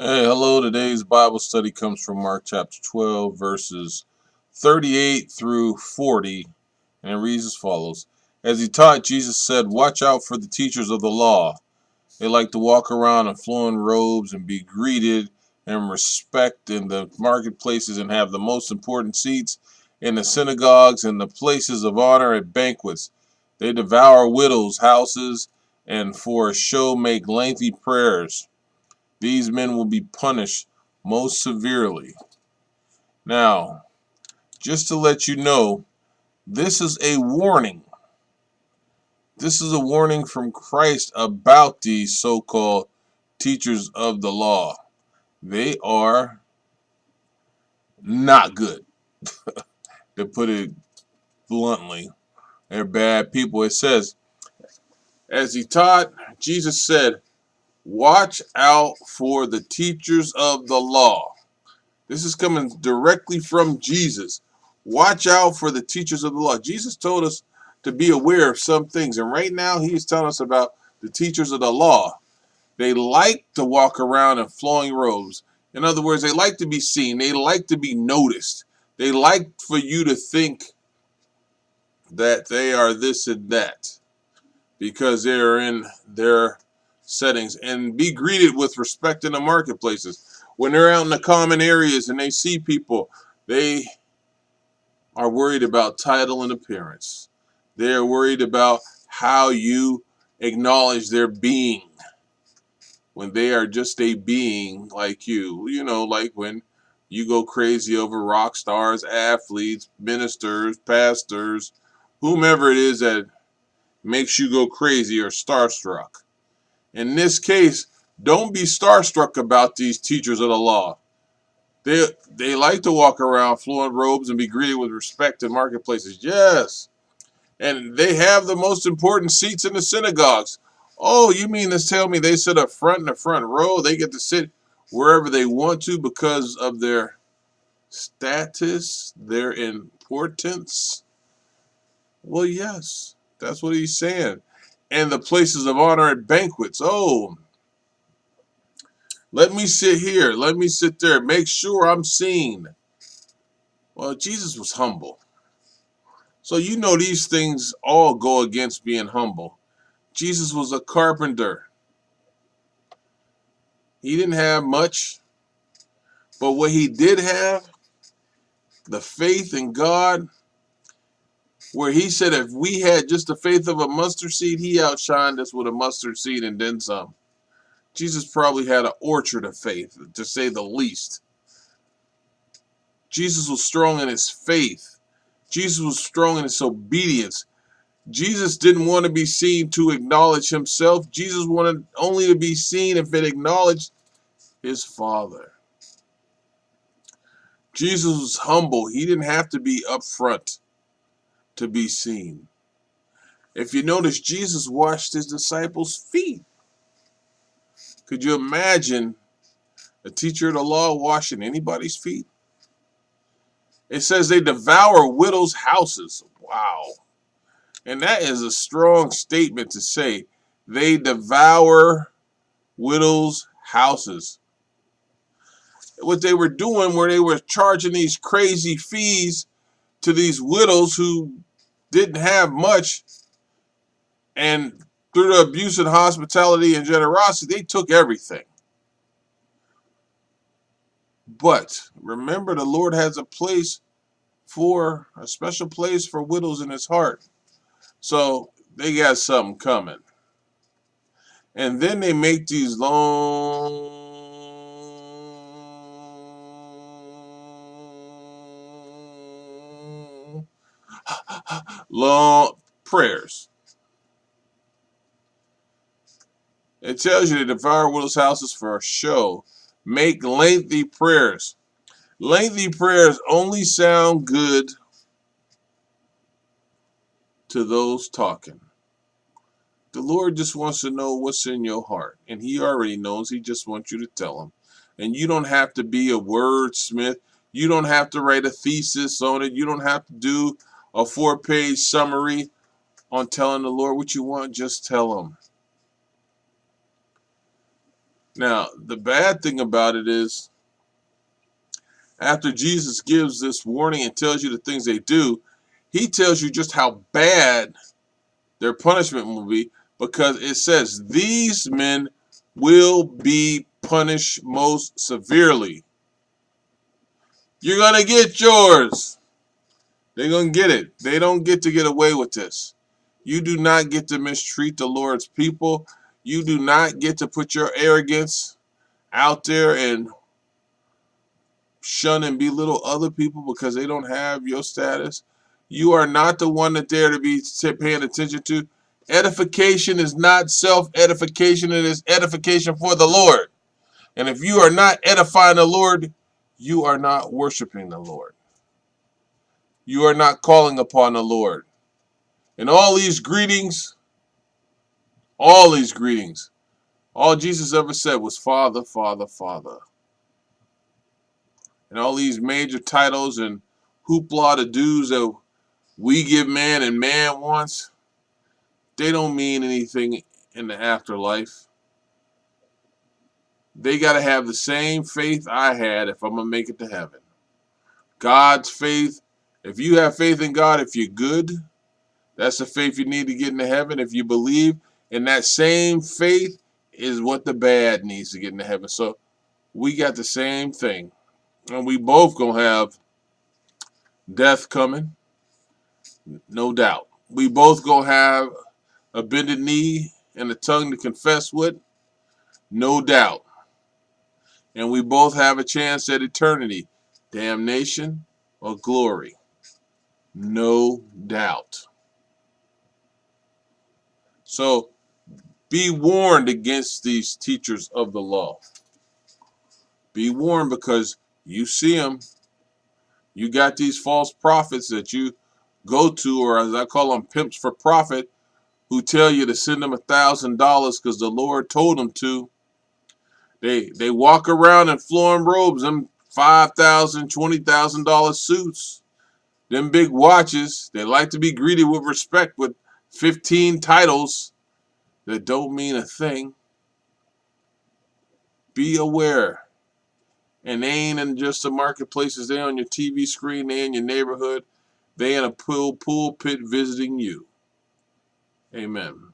Hey, hello. Today's Bible study comes from Mark chapter 12, verses 38 through 40, and it reads as follows. As he taught, Jesus said, "Watch out for the teachers of the law. They like to walk around in flowing robes and be greeted and respect in the marketplaces and have the most important seats in the synagogues and the places of honor at banquets. They devour widows' houses and for a show make lengthy prayers. These men will be punished most severely." Now, just to let you know, this is a warning. This is a warning from Christ about these so-called teachers of the law. They are not good, to put it bluntly. They're bad people. It says, as he taught, Jesus said, "Watch out for the teachers of the law." This is coming directly from Jesus. Watch out for the teachers of the law. Jesus told us to be aware of some things. And right now, he's telling us about the teachers of the law. They like to walk around in flowing robes. In other words, they like to be seen. They like to be noticed. They like for you to think that they are this and that because they're in their settings, and be greeted with respect in the marketplaces. When they're out in the common areas and they see people, they are worried about title and appearance. They're worried about how you acknowledge their being when they are just a being like you. You know, like when you go crazy over rock stars, athletes, ministers, pastors, whomever it is that makes you go crazy or starstruck. In this case, don't be starstruck about these teachers of the law. They like to walk around flowing robes and be greeted with respect in marketplaces. Yes. And they have the most important seats in the synagogues. Oh, you mean to tell me they sit up front in the front row? They get to sit wherever they want to because of their status, their importance? Well, yes. That's what he's saying. And the places of honor at banquets. Oh, let me sit here. Let me sit there. Make sure I'm seen. Well, Jesus was humble. So you know these things all go against being humble. Jesus was a carpenter. He didn't have much, but what he did have, the faith in God, where he said if we had just the faith of a mustard seed, he outshined us with a mustard seed and then some. Jesus probably had an orchard of faith, to say the least. Jesus was strong in his faith. Jesus was strong in his obedience. Jesus didn't want to be seen to acknowledge himself. Jesus wanted only to be seen if it acknowledged his Father. Jesus was humble. He didn't have to be upfront to be seen. If you notice, Jesus washed his disciples' feet. Could you imagine a teacher of the law washing anybody's feet? It says they devour widows' houses. Wow. And that is a strong statement to say. They devour widows' houses. What they were doing, where they were charging these crazy fees to these widows who didn't have much, and through the abuse of hospitality and generosity, they took everything. But remember, the Lord has a special place for widows in his heart. So they got something coming. And then they make these long prayers. It tells you to devour widows' houses for a show. Make lengthy prayers. Lengthy prayers only sound good to those talking. The Lord just wants to know what's in your heart. And he already knows. He just wants you to tell him. And you don't have to be a wordsmith. You don't have to write a thesis on it. You don't have to do a 4-page summary on telling the Lord what you want. Just tell him. Now, the bad thing about it is, after Jesus gives this warning and tells you the things they do, he tells you just how bad their punishment will be, because it says these men will be punished most severely. You're going to get yours. They're going to get it. They don't get to get away with this. You do not get to mistreat the Lord's people. You do not get to put your arrogance out there and shun and belittle other people because they don't have your status. You are not the one that they're to be paying attention to. Edification is not self-edification. It is edification for the Lord. And if you are not edifying the Lord, you are not worshiping the Lord. You are not calling upon the Lord. And all these greetings, all Jesus ever said was Father, Father, Father. And all these major titles and hoopla to do's that we give man and man wants, they don't mean anything in the afterlife. They got to have the same faith I had if I'm going to make it to heaven. God's faith. If you have faith in God, if you're good, that's the faith you need to get into heaven. If you believe in that same faith is what the bad needs to get into heaven. So we got the same thing. And we both going to have death coming, no doubt. We both going to have a bended knee and a tongue to confess with, no doubt. And we both have a chance at eternity, damnation or glory, no doubt. So be warned against these teachers of the law. Be warned, because you see them. You got these false prophets that you go to, or as I call them, pimps for profit, who tell you to send them $1,000 because the Lord told them to. They walk around in flowing robes, them $5,000, $20,000 suits, them big watches. They like to be greeted with respect with 15 titles that don't mean a thing. Be aware. And they ain't in just the marketplaces. They on your TV screen. They in your neighborhood. They in a pulpit visiting you. Amen.